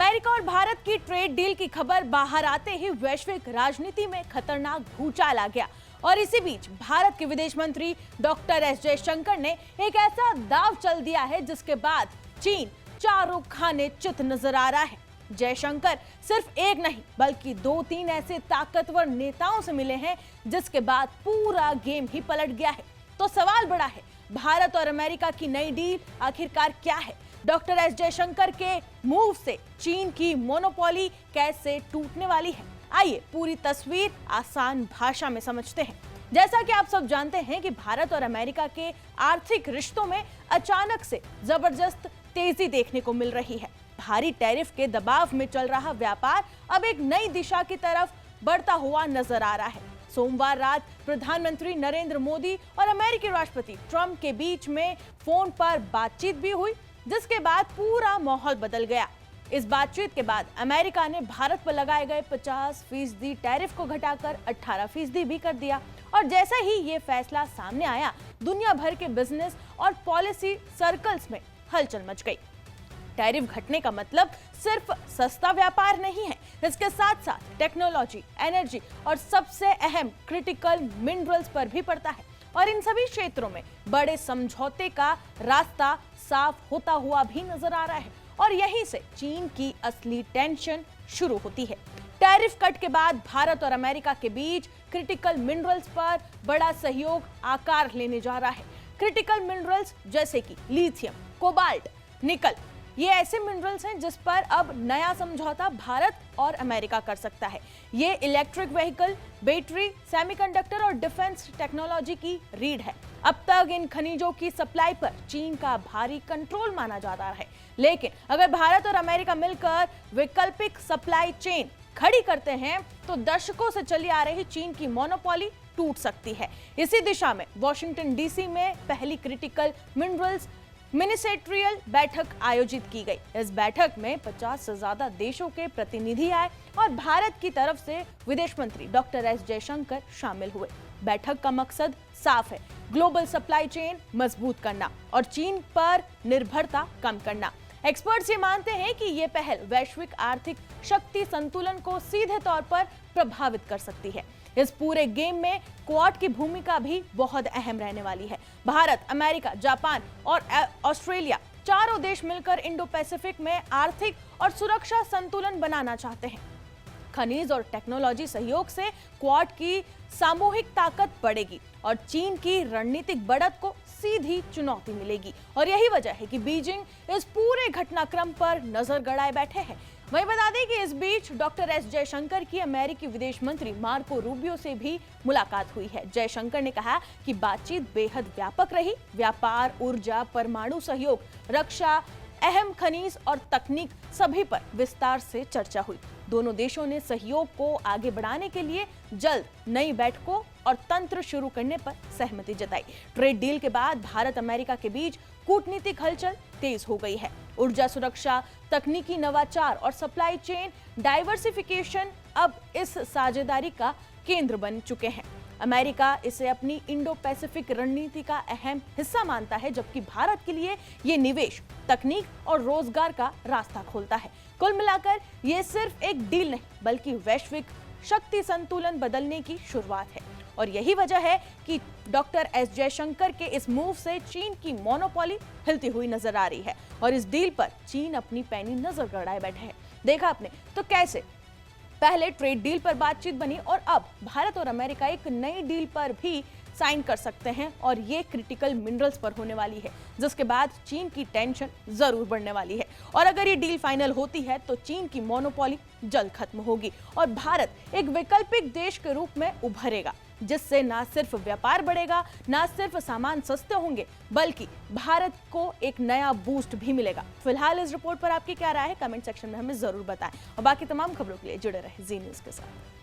America और भारत की trade deal की खबर बाहर आते ही वैश्विक राजनीति में खतरनाक भूचाल आ गया। और इसी बीच भारत के विदेश मंत्री डॉक्टर एस जयशंकर ने एक ऐसा दांव चल दिया है जिसके बाद चीन चारों खाने चित नजर आ रहा है। जयशंकर सिर्फ एक नहीं बल्कि 2-3 ऐसे ताकतवर नेताओं से मिले हैं जिसके बाद पूरा गेम ही पलट गया है। तो सवाल बड़ा है, भारत और अमेरिका की नई डील आखिरकार क्या है? डॉक्टर एस जयशंकर के मूव से चीन की मोनोपोली कैसे टूटने वाली है? आइए पूरी तस्वीर आसान भाषा में समझते हैं। जैसा कि आप सब जानते हैं कि भारत और अमेरिका के आर्थिक रिश्तों में अचानक से जबरदस्त तेजी देखने को मिल रही है। भारी टैरिफ के दबाव में चल रहा व्यापार अब एक नई दिशा की तरफ बढ़ता हुआ नजर आ रहा है। सोमवार रात प्रधानमंत्री नरेंद्र मोदी और अमेरिकी राष्ट्रपति ट्रंप के बीच में फोन पर बातचीत भी हुई, जिसके बाद पूरा माहौल बदल गया। इस बातचीत के बाद अमेरिका ने भारत पर लगाए गए 50% टैरिफ को घटाकर 18% भी कर दिया। और जैसा ही ये फैसला सामने आया, दुनिया भर के बिजनेस और पॉलिसी सर्कल्स में हलचल मच गई। टैरिफ घटने का मतलब सिर्फ सस्ता व्यापार नहीं है, इसके साथ साथ टेक्नोलॉजी, एनर्जी और सबसे अहम क्रिटिकल मिनरल्स पर भी पड़ता है। और इन सभी क्षेत्रों में बड़े समझौते का रास्ता साफ होता हुआ भी नजर आ रहा है। और यहीं से चीन की असली टेंशन शुरू होती है। टैरिफ कट के बाद भारत और अमेरिका के बीच क्रिटिकल मिनरल्स पर बड़ा सहयोग आकार लेने जा रहा है। क्रिटिकल मिनरल्स जैसे कि लिथियम, कोबाल्ट, निकल, ये ऐसे मिनरल्स हैं जिस पर अब नया समझौता भारत और अमेरिका कर सकता है। ये इलेक्ट्रिक व्हीकल, बैटरी, सेमीकंडक्टर और डिफेंस टेक्नोलॉजी की रीढ़ है। अब तक इन खनिजों की सप्लाई पर चीन का भारी कंट्रोल माना जाता है, लेकिन अगर भारत और अमेरिका मिलकर वैकल्पिक सप्लाई चेन खड़ी करते हैं तो दशकों से चली आ रही चीन की मोनोपोली टूट सकती है। इसी दिशा में वॉशिंगटन डीसी में पहली क्रिटिकल मिनरल्स मिनिस्ट्रियल बैठक आयोजित की गई। इस बैठक में 50 से ज्यादा देशों के प्रतिनिधि आए और भारत की तरफ से विदेश मंत्री डॉक्टर एस जयशंकर शामिल हुए। बैठक का मकसद साफ है, ग्लोबल सप्लाई चेन मजबूत करना और चीन पर निर्भरता कम करना। एक्सपर्ट्स ये मानते हैं कि ये पहल वैश्विक आर्थिक शक्ति संतुलन को सीधे तौर पर प्रभावित कर सकती है। इस पूरे गेम में क्वाड की भूमिका भी बहुत अहम रहने वाली है। भारत, अमेरिका, जापान और ऑस्ट्रेलिया चारों देश मिलकर इंडो पैसिफिक में आर्थिक और सुरक्षा संतुलन बनाना चाहते हैं। खनिज और टेक्नोलॉजी सहयोग से क्वाड की सामूहिक ताकत बढ़ेगी और चीन की रणनीतिक बढ़त को सीधी चुनौती मिलेगी। और यही वजह है कि बीजिंग इस पूरे घटनाक्रम पर नजर गड़ाए बैठे हैं। वही बता दें कि इस बीच डॉक्टर एस जयशंकर की अमेरिकी विदेश मंत्री मार्को रूबियो से भी मुलाकात हुई है। जयशंकर ने कहा कि बातचीत बेहद व्यापक रही। व्यापार, ऊर्जा, परमाणु सहयोग, रक्षा, अहम खनिज और तकनीक सभी पर विस्तार से चर्चा हुई। दोनों देशों ने सहयोग को आगे बढ़ाने के लिए जल्द नई बैठकों और तंत्र शुरू करने पर सहमति जताई। ट्रेड डील के बाद भारत अमेरिका के बीच कूटनीतिक हलचल तेज हो गई है। ऊर्जा सुरक्षा, तकनीकी नवाचार और सप्लाई चेन डाइवर्सिफिकेशन अब इस साझेदारी का केंद्र बन चुके हैं। अमेरिका इसे अपनी इंडो पैसिफिक रणनीति का अहम हिस्सा मानता है, जबकि भारत के लिए ये निवेश, तकनीक और रोजगार का रास्ता खोलता है। कुल मिलाकर ये सिर्फ एक डील नहीं बल्कि वैश्विक शक्ति संतुलन बदलने की शुरुआत है। और यही वजह है कि डॉक्टर एस जयशंकर के इस मूव से चीन की मोनोपोली हिलती हुई नजर आ रही है। और इस डील पर चीन अपनी पैनी नजर गड़ाए बैठे हैं। देखा आपने तो कैसे पहले ट्रेड डील पर बातचीत बनी और अब भारत और अमेरिका एक नई डील पर भी साइन कर सकते हैं। और ये क्रिटिकल मिनरल्स पर होने वाली है, जिसके बाद चीन की टेंशन जरूर बढ़ने वाली है। और अगर ये डील फाइनल होती है तो चीन की मोनोपोली जल्द खत्म होगी और भारत एक वैकल्पिक देश के रूप में उभरेगा, जिससे ना सिर्फ व्यापार बढ़ेगा, ना सिर्फ सामान सस्ते होंगे, बल्कि भारत को एक नया बूस्ट भी मिलेगा। फिलहाल इस रिपोर्ट पर आपकी क्या राय है? कमेंट सेक्शन में हमें जरूर बताएं और बाकी तमाम खबरों के लिए जुड़े रहे जी न्यूज़ के साथ।